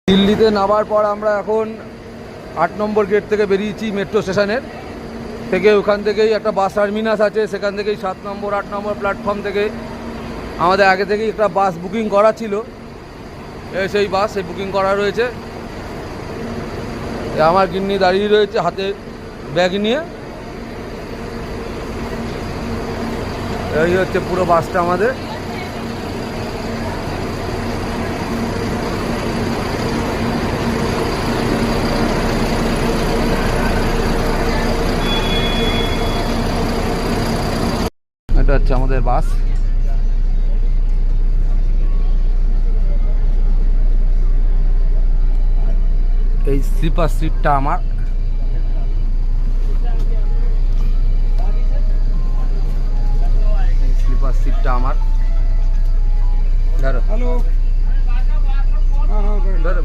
দিল্লিতে নামার পর আমরা এখন ৮ নম্বর গেট থেকে বেরিয়েছি মেট্রো স্টেশনের থেকে। ওখান থেকেই একটা বাস টার্মিনাস আছে, সেখান থেকেই ৭ নম্বর ৮ নম্বর প্ল্যাটফর্ম থেকে আমাদের আগে থেকেই একটা বাস বুকিং করা ছিল। সেই বাস বুকিং করা রয়েছে। আমার গিন্নি দাঁড়িয়ে রয়েছে হাতে ব্যাগ নিয়ে। এই হচ্ছে পুরো বাসটা আমাদের। এটা হচ্ছে আমাদের বাস। এই স্লিপার সিটটা আমার। স্লিপার সিটটা আমার। ধরো, হ্যালো, ধরো।